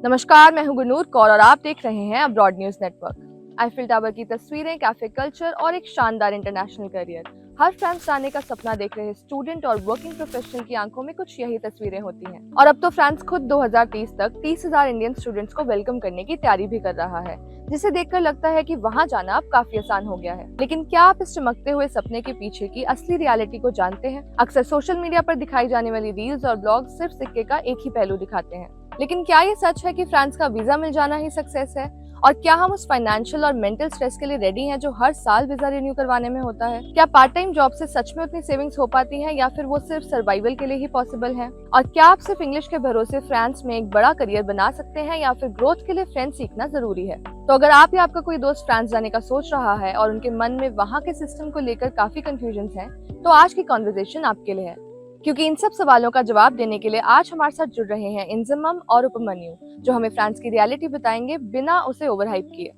नमस्कार, मैं हूं गुरनूर कौर और आप देख रहे हैं abroad news network. Eiffel tower की तस्वीरें, कैफे कल्चर और एक शानदार इंटरनेशनल करियर। हर फ्रांस जाने का सपना देख रहे स्टूडेंट और वर्किंग प्रोफेशनल की आंखों में कुछ यही तस्वीरें होती हैं। और अब तो फ्रांस खुद 2030 तक 30,000 इंडियन स्टूडेंट्स को वेलकम करने की तैयारी भी कर रहा है, जिसे देखकर लगता है कि वहां जाना अब काफी आसान हो गया है। लेकिन क्या आप इस चमकते हुए सपने के पीछे की असली रियलिटी को जानते हैं? अक्सर सोशल मीडिया पर दिखाई जाने वाली रील्स और ब्लॉग सिर्फ सिक्के का एक ही पहलू दिखाते हैं। लेकिन क्या ये सच है कि फ्रांस का वीजा मिल जाना ही सक्सेस है? और क्या हम उस फाइनेंशियल और मेंटल स्ट्रेस के लिए रेडी हैं जो हर साल वीजा रिन्यू करवाने में होता है? क्या पार्ट टाइम जॉब से सच में उतनी सेविंग्स हो पाती हैं या फिर वो सिर्फ सर्वाइवल के लिए ही पॉसिबल है? और क्या आप सिर्फ इंग्लिश के भरोसे फ्रांस में एक बड़ा करियर बना सकते हैं या फिर ग्रोथ के लिए फ्रेंच सीखना जरूरी है? तो अगर आप या आपका कोई दोस्त फ्रांस जाने का सोच रहा है और उनके मन में वहाँ के सिस्टम को लेकर काफी कंफ्यूजन है, तो आज की कॉन्वर्सेशन आपके लिए है, क्योंकि इन सब सवालों का जवाब देने के लिए आज हमारे साथ जुड़ रहे हैं इंजमम और उपमन्यु, जो हमें फ्रांस की रियलिटी बताएंगे बिना उसे ओवरहाइप किए।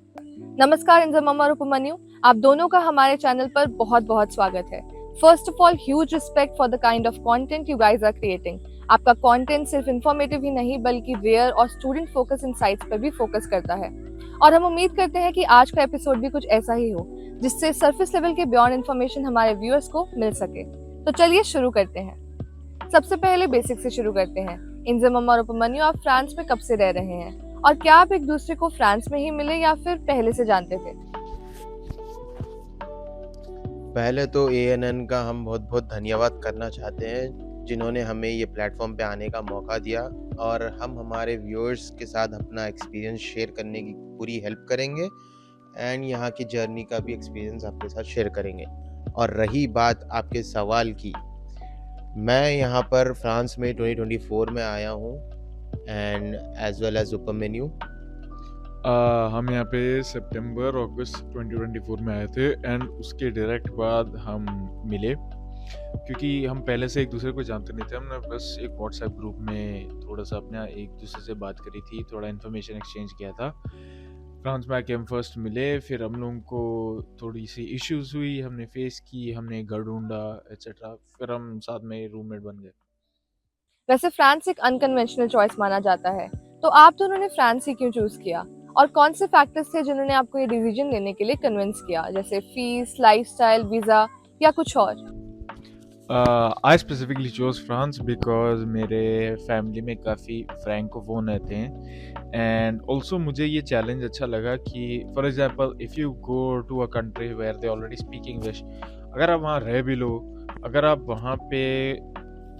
नमस्कार इंजमम और उपमन्यु, आप दोनों का हमारे चैनल पर बहुत बहुत स्वागत है। First of all, huge respect for the kind of content you guys are creating. आपका कंटेंट सिर्फ इंफॉर्मेटिव ही नहीं बल्कि रेयर और स्टूडेंट फोकस इनसाइट्स पर भी फोकस करता है। और हम उम्मीद करते हैं कि आज का एपिसोड भी कुछ ऐसा ही हो, जिससे सरफेस लेवल के बियॉन्ड इन्फॉर्मेशन हमारे व्यूअर्स को मिल सके। तो चलिए शुरू करते हैं। सबसे पहले बेसिक से शुरू करते हैं। इंजमम और उपमन्यु, आप फ्रांस में कब से रह रहे हैं और क्या आप एक दूसरे को फ्रांस में ही मिले या फिर पहले से जानते थे? पहले तो ANN का हम बहुत बहुत धन्यवाद करना चाहते हैं, जिन्होंने हमें ये प्लेटफॉर्म पे आने का मौका दिया, और हम हमारे व्यूअर्स के साथ अपना एक्सपीरियंस शेयर करने की पूरी हेल्प करेंगे एंड यहाँ की जर्नी का भी एक्सपीरियंस आपके साथ शेयर करेंगे। और रही बात आपके सवाल की, मैं यहाँ पर फ्रांस में 2024 में आया हूँ एंड एज वेल एज उपमेन्यू। हम यहाँ पे सितंबर अगस्त 2024 में आए थे एंड उसके डायरेक्ट बाद हम मिले, क्योंकि हम पहले से एक दूसरे को जानते नहीं थे। हमने बस एक व्हाट्सएप ग्रुप में थोड़ा सा अपना एक दूसरे से बात करी थी, थोड़ा इन्फॉर्मेशन एक्सचेंज किया था। फ्रांस में आके हम फर्स्ट मिले, फिर हम लोगों को थोड़ी सी इश्यूज हुई, हमने फेस की, हमने घर ढूंढा एट्सेट्रा, फिर हम साथ में रूममेट बन गए। वैसे फ्रांस एक अनकन्वेंशनल चॉइस माना जाता है, तो आप दोनों ने फ्रांस ही क्यों चूज किया और कौन से फैक्टर्स थे जिन्होंने आपको ये डिसीजन लेने के लिए कन्विंस किया, जैसे फीस, लाइफस्टाइल, वीजा या कुछ और? I specifically chose France because मेरे फैमिली में काफ़ी फ्रैंकोफोन रहते हैं एंड ऑल्सो मुझे ये चैलेंज अच्छा लगा कि for example if you go to a country where they already speak English, अगर आप वहाँ रह भी लो, अगर आप वहाँ पे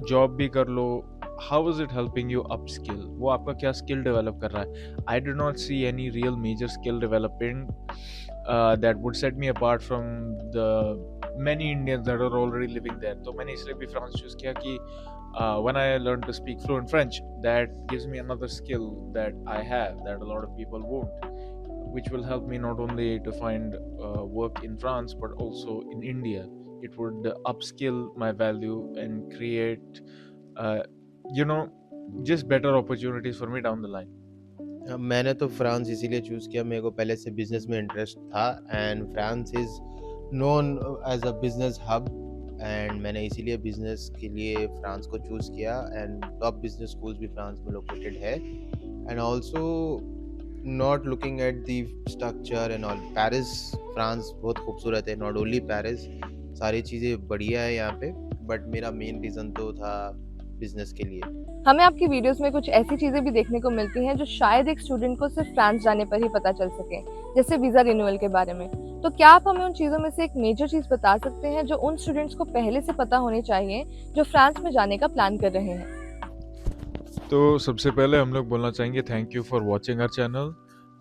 जॉब भी कर लो, how is it helping you up skill? वो आपका क्या स्किल डेवलप कर रहा है? I do not see any real major skill developing that would set me apart from the many Indians that are already living there. तो मैंने इसलिए भी फ्रांस चूज किया कि when I learned to speak fluent French, that gives me another skill that I have that a lot of people won't, which will help me not only to find work in France but also in India. It would upskill my value and create, uh, you know, just better opportunities for me down the line. मैंने तो France इसीलिए choose किया, मेरे को पहले से business में interest था and France is known as a business hub, and मैंने इसीलिए बिजनेस के लिए फ्रांस को चूज़ किया एंड टॉप बिजनेस स्कूल्स भी फ्रांस में लोकेटेड है। And also not looking at the structure and all, Paris France बहुत खूबसूरत है, नॉट ओनली पेरिस, सारी चीज़ें बढ़िया है यहाँ पे, बट मेरा मेन रीज़न तो था बिजनेस के लिए। हमें आपकी वीडियोस में कुछ ऐसी चीजें भी देखने को मिलती हैं जो शायद एक स्टूडेंट को सिर्फ फ्रांस जाने पर ही पता चल सके, जैसे वीजा रिन्यूअल के बारे में। तो क्या आप हमें उन चीजों में से एक मेजर चीज बता सकते हैं जो उन स्टूडेंट्स को पहले से पता होनी चाहिए जो फ्रांस में जाने का प्लान कर रहे हैं? तो सबसे पहले हम लोग बोलना चाहेंगे thank you for watching our channel.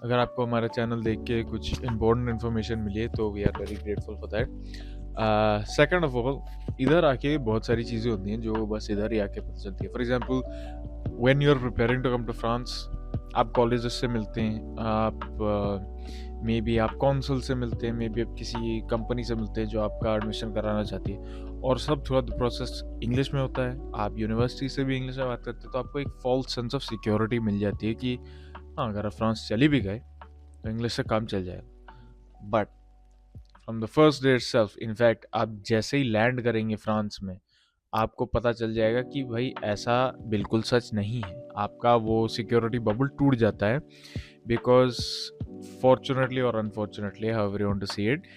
अगर आपको हमारा चैनल देख के कुछ इम्पोर्टेंट इन्फॉर्मेशन मिली है तो we are very grateful for that. Second of all, इधर आके बहुत सारी चीज़ें होती हैं जो बस इधर ही आके पता चलती है। For example, when you are preparing to come to France, आप कॉलेजेस से मिलते हैं, आप मे बी आप कौंसल से मिलते हैं, मे बी आप किसी कंपनी से मिलते हैं जो आपका एडमिशन कराना चाहती है, और सब थोड़ा प्रोसेस इंग्लिश में होता है। आप यूनिवर्सिटी से भी इंग्लिश में बात करते हैं, तो आपको एक फॉल्स सेंस ऑफ सिक्योरिटी मिल जाती है कि हाँ, अगर आप फ्रांस चले भी गए तो इंग्लिश से काम चल जाएगा। But from the first day itself, in fact आप जैसे ही लैंड करेंगे फ्रांस में, आपको पता चल जाएगा कि भाई ऐसा बिल्कुल सच नहीं है। आपका वो सिक्योरिटी बबल टूट जाता है बिकॉज़ फॉर्च्यूनेटली और unfortunately however you want to see it,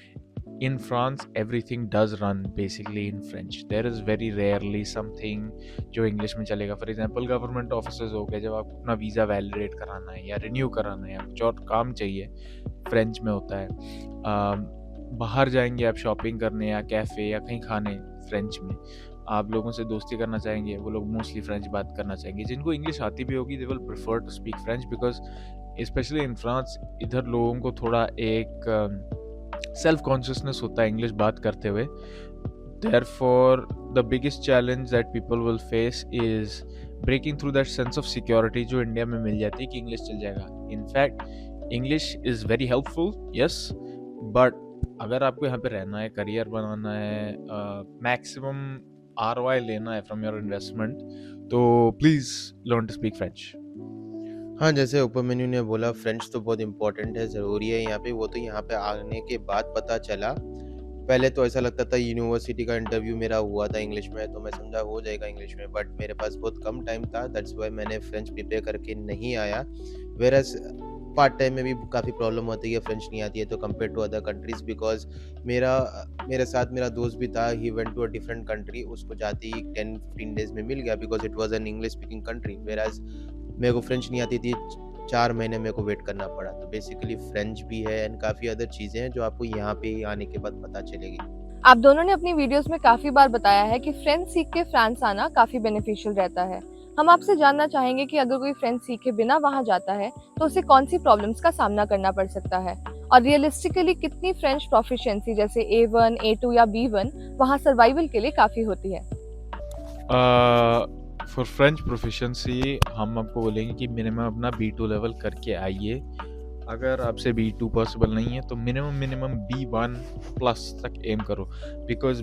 in France everything does run basically in French. There is very rarely something जो इंग्लिश में चलेगा। फॉर एग्जांपल गवर्नमेंट ऑफिसर्स हो गए, जब आपको अपना वीज़ा वैलिडेट कराना है या रिन्यू कराना है या कुछ और काम चाहिए, फ्रेंच में होता है। बाहर जाएंगे आप शॉपिंग करने या कैफ़े या कहीं खाने, फ्रेंच में। आप लोगों से दोस्ती करना चाहेंगे, वो लोग मोस्टली फ्रेंच बात करना चाहेंगे। जिनको इंग्लिश आती भी होगी they will prefer to speak French because especially in France इधर लोगों को थोड़ा एक सेल्फ कॉन्शियसनेस होता है इंग्लिश बात करते हुए। Therefore, the biggest challenge that people will face is breaking through that sense of security जो इंडिया में मिल जाती है कि इंग्लिश चल जाएगा। In fact, English is very helpful, yes, but अगर आपको यहाँ पे रहना है, करियर बनाना है, मैक्सिमम ROI लेना है from your investment, तो please learn to speak French. हाँ, जैसे उपमन्यु ने बोला फ्रेंच तो बहुत इम्पोर्टेंट है, ज़रूरी है यहाँ पे। वो तो यहाँ पे आने के बाद पता चला। पहले तो ऐसा लगता था, यूनिवर्सिटी का इंटरव्यू मेरा हुआ था इंग्लिश में, तो मैं समझा हो जाएगा इंग्लिश में, बट मेरे पास बहुत कम टाइम था, दैट्स व्हाई मैंने फ्रेंच प्रिपेयर करके नहीं आया। वेयरएज़ पार्ट टाइम में भी काफ़ी प्रॉब्लम होती है, फ्रेंच नहीं आती है तो compare to other countries, because मेरे साथ मेरा दोस्त भी था, he went to a different country, उसको जाते ही 10-15 डेज़ में मिल गया because it was an English speaking country. Whereas मेरे को फ्रेंच नहीं आती थी, 4 महीने मेरे को वेट करना पड़ा। तो बेसिकली फ्रेंच भी है एंड काफ़ी अदर चीज़ें हैं जो आपको यहाँ पे आने के बाद पता चलेगी। आप दोनों ने अपनी वीडियोस में काफी बार बताया है कि फ्रेंच सीख के फ्रांस आना काफी बेनिफिशियल रहता है। हम आपसे जानना चाहेंगे कि अगर कोई फ्रेंच सीखे बिना वहां जाता है तो उसे कौन सी प्रॉब्लम्स का सामना करना पड़ सकता है, और रियलिस्टिकली कितनी फ्रेंच प्रोफिशिएंसी जैसे A1, A2 या B1 वहां सर्वाइवल के लिए काफी होती है। फॉर फ्रेंच प्रोफिशेंसी हम आपको बोलेंगे कि मिनिमम अपना B2 लेवल करके आइए। अगर आपसे B2 पॉसिबल नहीं है तो मिनिमम B1 प्लस तक एम करो, बिकॉज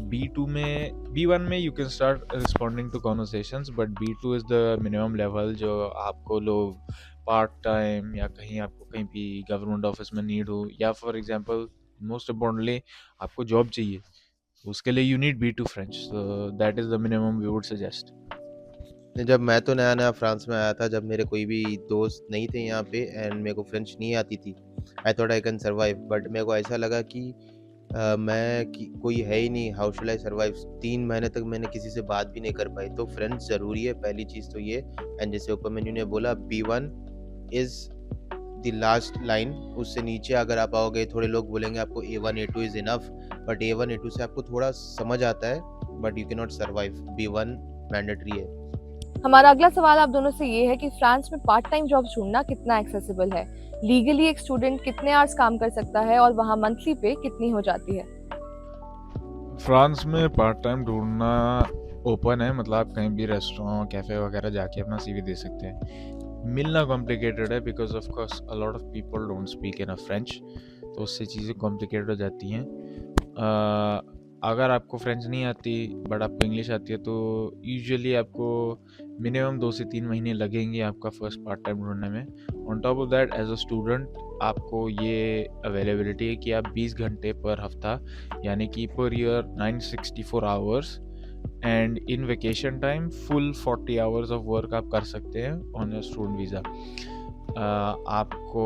B1 में you can start responding to conversations, but B2 is the minimum level जो आपको लोग पार्ट टाइम या कहीं आपको कहीं भी गवर्नमेंट ऑफिस में नीड हो, या फॉर एग्जांपल मोस्ट इम्पोर्टेंटली आपको जॉब चाहिए, उसके लिए you need B2 French, so that is the minimum we would suggest. जब मैं तो नया-नया फ्रांस में आया था, जब मेरे कोई भी दोस्त नहीं थे यहाँ पे एंड मेरे को फ्रेंच नहीं आती थी, I thought I can survive, but मेरे को ऐसा लगा कि कोई है ही नहीं, हाउ शुड आई सर्वाइव। 3 महीने तक मैंने किसी से बात भी नहीं कर पाई। तो फ्रेंच ज़रूरी है, पहली चीज़ तो ये। एंड जैसे उपमन्यु ने बोला, B1 is the last line, उससे नीचे अगर आप आओगे, थोड़े लोग बोलेंगे आपको A1, A2 is enough, but A1, A2 से आपको थोड़ा समझ आता है, but you can not survive. B1 mandatory है। हमारा अगला सवाल आप दोनों से ये है कि फ्रांस में पार्ट टाइम जॉब ढूंढना कितना एक्सेसिबल है। लीगली एक स्टूडेंट कितने आवर्स काम कर सकता है और वहाँ मंथली पे कितनी हो जाती है। फ्रांस में पार्ट टाइम ढूंढना ओपन है, मतलब आप कहीं भी रेस्टोरेंट कैफ़े वगैरह जाके अपना CV दे सकते हैं। मिलना कॉम्प्लिकेटेड है because of course a lot of people don't speak in French, तो उससे चीज़ें कॉम्प्लिकेटेड हो जाती हैं। अगर आपको फ्रेंच नहीं आती बट आपको इंग्लिश आती है तो यूजुअली आपको मिनिमम 2 से 3 महीने लगेंगे आपका फर्स्ट पार्ट टाइम ढूंढने में। On top of that as a student आपको ये अवेलेबिलिटी है कि आप 20 घंटे पर हफ्ता यानी कि per year 964 hours and in vacation time full 40 hours of work आप कर सकते हैं ऑन योर स्टूडेंट वीज़ा। आपको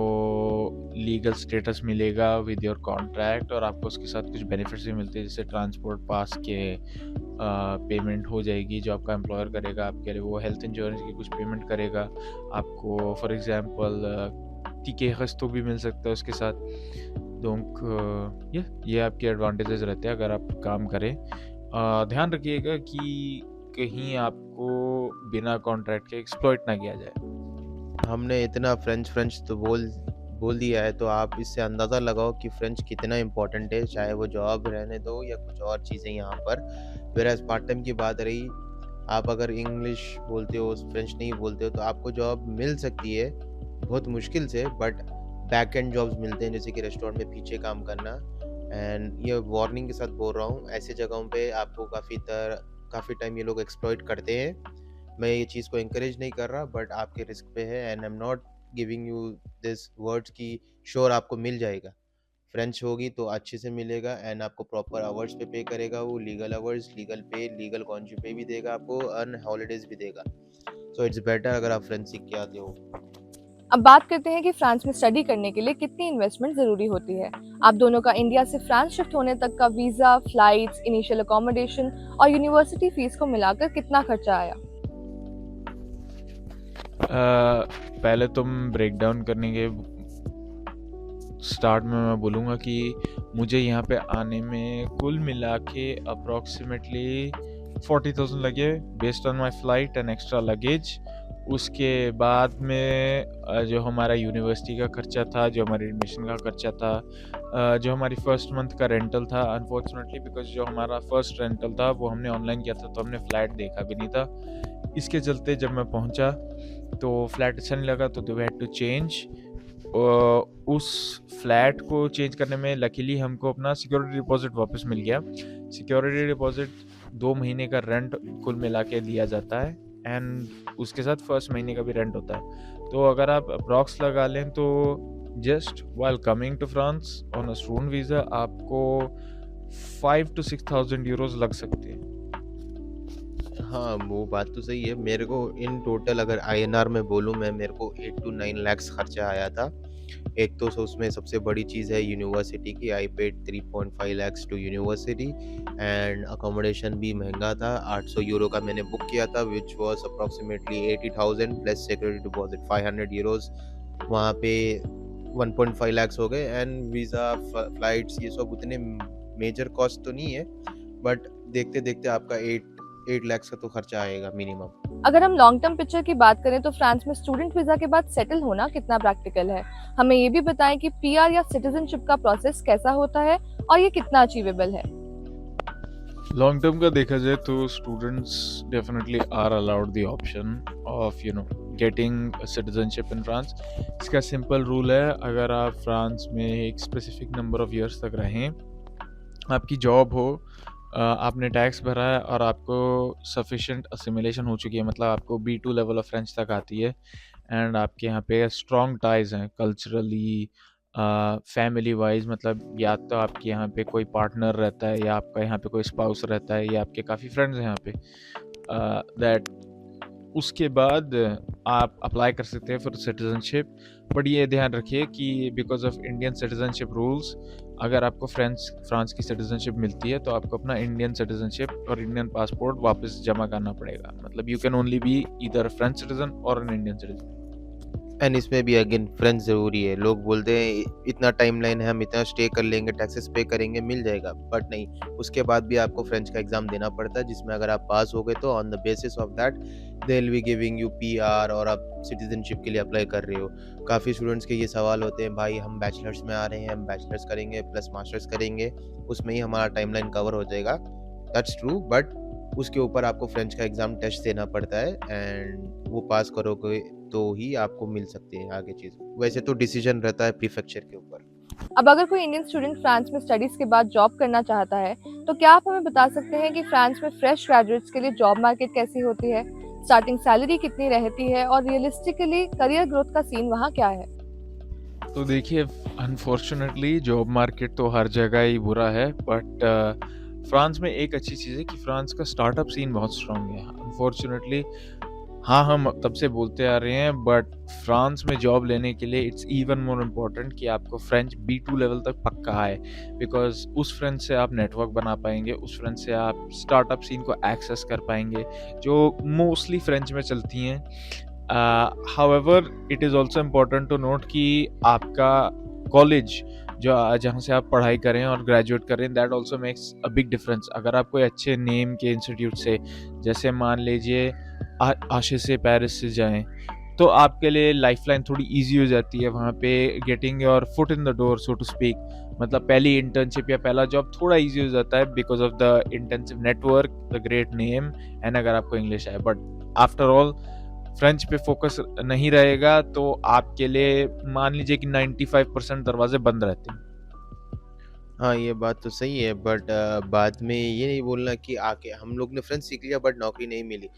लीगल स्टेटस मिलेगा विद योर कॉन्ट्रैक्ट और आपको उसके साथ कुछ बेनिफिट्स भी मिलते हैं, जैसे ट्रांसपोर्ट पास के पेमेंट हो जाएगी जो आपका एम्प्लॉयर करेगा आपके लिए, वो हेल्थ इंश्योरेंस की कुछ पेमेंट करेगा आपको, फॉर एग्जांपल टिके खस्तों भी मिल सकता है उसके साथ। donc ये आपके एडवांटेजेस रहते हैं अगर आप काम करें। ध्यान रखिएगा कि कहीं आपको बिना कॉन्ट्रैक्ट के एक्सप्लॉइट ना किया जाए। हमने इतना फ्रेंच तो बोल दिया है, तो आप इससे अंदाज़ा लगाओ कि फ्रेंच कितना इम्पोर्टेंट है, चाहे वो जॉब रहने दो या कुछ और चीज़ें यहाँ पर। व्हेयरएज़ पार्ट टाइम की बात रही, आप अगर इंग्लिश बोलते हो, फ्रेंच नहीं बोलते हो, तो आपको जॉब मिल सकती है, बहुत मुश्किल से, बट बैक एंड जॉब्स मिलते हैं, जैसे कि रेस्टोरेंट में पीछे काम करना। एंड ये वार्निंग के साथ बोल रहा हूँ, ऐसी जगहों पे आपको काफ़ी टाइम ये लोग एक्सप्लॉइट करते हैं। मैं ये चीज़ को एनकरेज नहीं कर रहा, बट आपके रिस्क पे है, and I am not giving you this words कि श्योर आपको मिल जाएगा। फ्रेंच होगी तो अच्छे से मिलेगा एंड आपको प्रॉपर आवर्स पे करेगा, वो लीगल आवर्स, लीगल पे, लीगल कॉन्जी पे भी देगा आपको, अर्न हॉलीडेज भी देगा। सो इट्स बेटर अगर आप फ्रेंच सीख के आते हो। अब बात करते हैं कि फ्रांस में स्टडी करने के लिए कितनी इन्वेस्टमेंट ज़रूरी होती है। आप दोनों का इंडिया से फ्रांस शिफ्ट होने तक का वीज़ा, फ्लाइट्स, इनिशियल अकोमोडेशन और यूनिवर्सिटी फीस को मिलाकर कितना खर्चा आया? पहले तुम ब्रेक डाउन करने के स्टार्ट में मैं बोलूँगा कि मुझे यहाँ पे आने में कुल मिला के अप्रॉक्सीमेटली 40,000 लगे based on my flight and extra luggage. उसके बाद में जो हमारा यूनिवर्सिटी का खर्चा था, जो हमारे एडमिशन का खर्चा था, जो हमारी फर्स्ट मंथ का रेंटल था, अनफॉर्चुनेटली बिकॉज जो हमारा फर्स्ट रेंटल था वो हमने ऑनलाइन किया था तो हमने फ्लैट देखा भी नहीं था। इसके चलते जब मैं पहुँचा तो फ्लैट अच्छा नहीं लगा तो वी हैड टू चेंज। उस फ्लैट को चेंज करने में लकीली हमको अपना सिक्योरिटी डिपॉजिट वापस मिल गया। सिक्योरिटी डिपॉजिट 2 महीने का रेंट कुल मिला के दिया जाता है एंड उसके साथ फर्स्ट महीने का भी रेंट होता है। तो अगर आप अप्रॉक्स लगा लें तो just while coming to France on a student visa आपको 5 to 6,000 यूरोज लग सकते हैं। हाँ, वो बात तो सही है। मेरे को इन टोटल अगर आईएनआर में बोलूँ मैं, मेरे को 8 to 9 lakhs खर्चा आया था। एक तो उसमें सबसे बड़ी चीज़ है यूनिवर्सिटी की। I paid 3.5 lakhs to university and accommodation भी महंगा था। 800 यूरो का मैंने बुक किया था which was approximately 80,000 plus security deposit 500 euros. वहाँ पे 1.5 lakhs हो गए एंड वीज़ा, फ्लाइट्स ये सब उतने मेजर कॉस्ट तो नहीं है, बट देखते देखते आपका 8 lakhs का तो खर्चा आएगा मिनिमम। अगर हम लॉन्ग टर्म पिक्चर की बात करें तो फ्रांस में स्टूडेंट वीज़ा के बाद सेटल होना कितना प्रैक्टिकल है? हमें ये भी बताएं कि पीआर या सिटीजनशिप का प्रोसेस कैसा होता है और ये कितना अचीवेबल है? लॉन्ग टर्म का देखा जाए तो students definitely are allowed the option of getting citizenship in France. इसका सिंपल रूल है, अगर आप फ्रांस में एक स्पेसिफिक नंबर ऑफ इयर्स तक रहें, आपकी जॉब हो, आपने टैक्स भरा है और आपको सफिशिएंट असिमिलेशन हो चुकी है, मतलब आपको B2 लेवल ऑफ फ्रेंच तक आती है एंड आपके यहाँ पे स्ट्रॉन्ग टाइज हैं कल्चरली, फैमिली वाइज, मतलब या तो आपके यहाँ पे कोई पार्टनर रहता है या आपका यहाँ पे कोई स्पाउस रहता है या आपके काफ़ी फ्रेंड्स हैं यहाँ पे, दैट उसके बाद आप अप्लाई कर सकते हैं फॉर सिटीजनशिप। बट ये ध्यान रखिए कि because of Indian citizenship rules, अगर आपको फ्रांस की सिटीजनशिप मिलती है तो आपको अपना इंडियन सिटीजनशिप और इंडियन पासपोर्ट वापस जमा करना पड़ेगा। मतलब you can only be either French citizen और एन इंडियन सिटीजन। एंड इसमें भी अगेन फ्रेंच ज़रूरी है। लोग बोलते हैं इतना टाइमलाइन है, हम इतना स्टे कर लेंगे, टैक्सेस पे करेंगे, मिल जाएगा, बट नहीं। उसके बाद भी आपको फ्रेंच का एग्ज़ाम देना पड़ता है जिसमें अगर आप पास हो गए तो on the basis of that they will be giving you PR और आप सिटीजनशिप के लिए अप्लाई कर रहे हो। काफ़ी स्टूडेंट्स के ये सवाल होते हैं, भाई हम बैचलर्स में आ रहे हैं, हम बैचलर्स करेंगे प्लस मास्टर्स करेंगे, उसमें ही हमारा टाइमलाइन कवर हो जाएगा। दैट्स ट्रू, बट उसके ऊपर आपको फ्रेंच का एग्ज़ाम टेस्ट देना पड़ता है एंड वो पास करोगे तो ही आपको मिल सकती है आगे चीज़। वैसे तो डिसीजन रहता है प्रीफेक्चर के ऊपर। अब अगर कोई इंडियन स्टूडेंट फ्रांस में स्टडीज के बाद जॉब करना चाहता है, तो क्या आप हमें बता सकते हैं कि फ्रांस में फ्रेश ग्रेजुएट्स के लिए जॉब मार्केट कैसी होती है? स्टार्टिंग सैलरी कितनी रहती है और रियलिस्टिकली करियर ग्रोथ का सीन वहाँ क्या है? तो देखिए, अनफॉर्चुनेटली जॉब मार्केट तो हर जगह ही बुरा है, बट फ्रांस में एक अच्छी चीज़ है कि फ्रांस का स्टार्टअप सीन बहुत स्ट्रांग है। अनफॉर्चुनेटली हाँ, हम तब से बोलते आ रहे हैं, बट फ्रांस में जॉब लेने के लिए इट्स इवन मोर इम्पोर्टेंट कि आपको फ्रेंच B2 लेवल तक पक्का आए, बिकॉज उस फ्रेंच से आप नेटवर्क बना पाएंगे, उस फ्रेंच से आप स्टार्टअप सीन को एक्सेस कर पाएंगे जो मोस्टली फ्रेंच में चलती हैं। However it is also important to note कि आपका कॉलेज जो जहाँ से आप पढ़ाई करें और ग्रेजुएट करें, that also makes a big difference. अगर आप कोई अच्छे नेम के इंस्टीट्यूट से, जैसे मान लीजिए आशे से पेरिस से जाएं, तो आपके लिए लाइफलाइन थोड़ी इजी हो जाती है वहाँ पे, getting your foot in the door so to speak. मतलब पहली इंटर्नशिप या पहला जॉब थोड़ा इजी हो जाता है because of the intensive network, the great name and अगर आपको इंग्लिश है। बट आफ्टर ऑल फ्रेंच पे फोकस नहीं रहेगा तो आपके लिए मान लीजिए कि 95% दरवाजे बंद रहते हैं। हाँ, ये बात तो सही है, बट बाद में ये नहीं बोलना कि आके हम लोग ने फ्रेंच सीख लिया बट नौकरी नहीं मिली।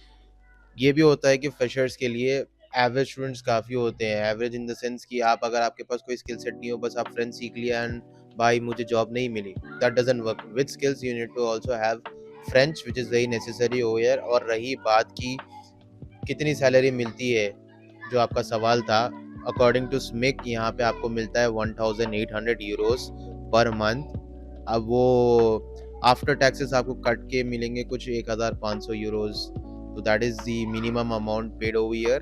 ये भी होता है कि फ्रेशर्स के लिए एवरेज स्टूडेंट्स काफ़ी होते हैं। एवरेज इन द सेंस कि आप अगर आपके पास कोई स्किल सेट नहीं हो, बस आप फ्रेंच सीख लिया एंड भाई मुझे जॉब नहीं मिली, that doesn't work. With skills you need to also have French which is very necessary over here. और रही बात की कितनी सैलरी मिलती है, जो आपका सवाल था, अकॉर्डिंग टू स्मिक यहाँ पे आपको मिलता है 1800 यूरोस पर मंथ। अब वो आफ्टर टैक्सेस आपको कट के मिलेंगे कुछ 1500 यूरोस, तो that is the minimum amount paid over here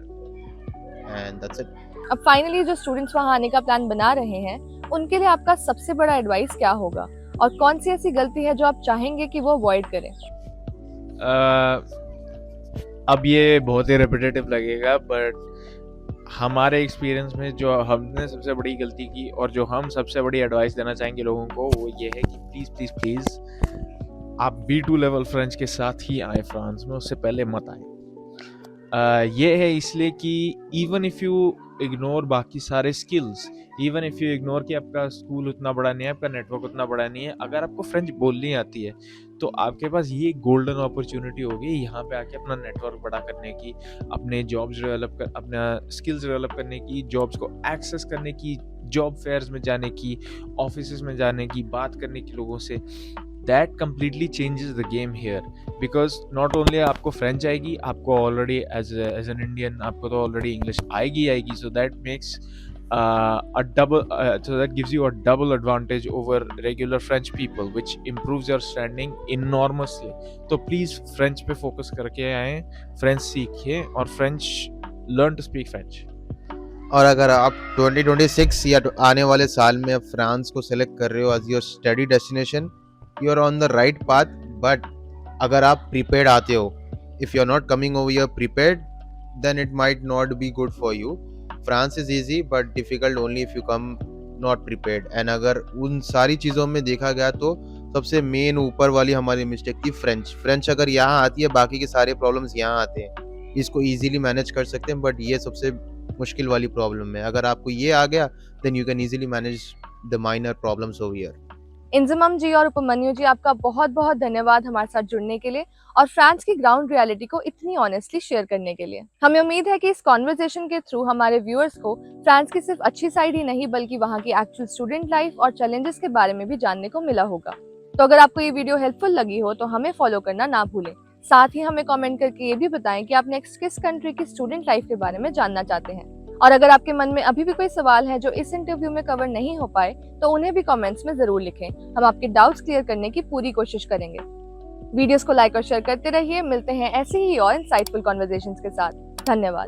and that's it. अब फाइनली जो स्टूडेंट्स वहाँ आने का प्लान बना रहे हैं उनके लिए आपका सबसे बड़ा एडवाइस क्या होगा और कौन सी ऐसी गलती है जो आप चाहेंगे कि वो अवॉइड करें? अब ये बहुत ही रिपीटेटिव लगेगा, बट हमारे एक्सपीरियंस में जो हमने सबसे बड़ी गलती की और जो हम सबसे बड़ी एडवाइस देना चाहेंगे लोगों को, वो ये है कि प्लीज़ प्लीज़ प्लीज़ आप B2 लेवल फ्रेंच के साथ ही आए फ्रांस में, उससे पहले मत आए। ये है इसलिए कि इवन इफ़ यू इग्नोर बाकी सारे skills, even if you ignore कि आपका स्कूल उतना बड़ा नहीं है, आपका नेटवर्क उतना बड़ा नहीं है, अगर आपको फ्रेंच बोलनी आती है तो आपके पास ये गोल्डन अपॉर्चुनिटी होगी यहाँ पे आके अपना नेटवर्क बड़ा करने की, अपने जॉब्स डेवलप कर, अपना स्किल्स डेवलप करने की, जॉब्स को एक्सेस करने की, जॉब फेयर्स में जाने की, ऑफिसेज में जाने की, बात करने की लोगों से। That completely changes the game here, because not only आपको फ्रेंच आएगी, आपको ऑलरेडी एज एन इंडियन आपको तो ऑलरेडी इंग्लिश आएगी, so that makes so that gives you a double advantage over regular French people, which improves your standing enormously. तो please French पे focus करके आएँ, फ्रेंच सीखिए और French learn to speak French. और अगर आप 2026 या आने वाले साल में फ्रांस को सेलेक्ट कर रहे हो as your study destination, you are on the right path. But अगर आप प्रीपेड आते हो, if you are not coming over your prepared, then it might not be good for you. France is easy but difficult only if you come not prepared. And अगर उन सारी चीज़ों में देखा गया तो सबसे मेन ऊपर वाली हमारी मिस्टेक थी फ्रेंच अगर यहाँ आती है, बाकी के सारे प्रॉब्लम्स यहाँ आते हैं। इसको ईजिली मैनेज कर सकते हैं, बट ये सबसे मुश्किल वाली प्रॉब्लम है। अगर आपको ये आ गया, then you can easily manage the minor problems over here. Inzamam ji और उपमन्यु जी, आपका बहुत बहुत धन्यवाद हमारे साथ जुड़ने के लिए और फ्रांस की ग्राउंड रियलिटी को इतनी ऑनेस्टली शेयर करने के लिए। हमें उम्मीद है कि इस कॉन्वर्सेशन के थ्रू हमारे व्यूअर्स को फ्रांस की सिर्फ अच्छी साइड ही नहीं बल्कि वहाँ की एक्चुअल स्टूडेंट लाइफ और चैलेंजेस के बारे में भी जानने को मिला होगा। तो अगर आपको ये वीडियो हेल्पफुल लगी हो तो हमें फॉलो करना ना भूलें। साथ ही हमें कॉमेंट करके ये भी बताएं कि आप नेक्स्ट किस कंट्री की स्टूडेंट लाइफ के बारे में जानना चाहते हैं। और अगर आपके मन में अभी भी कोई सवाल है जो इस इंटरव्यू में कवर नहीं हो पाए तो उन्हें भी कमेंट्स में जरूर लिखें। हम आपके डाउट्स क्लियर करने की पूरी कोशिश करेंगे। वीडियोस को लाइक और शेयर करते रहिए। मिलते हैं ऐसे ही और इंसाइटफुल कॉन्वर्सेशंस के साथ। धन्यवाद।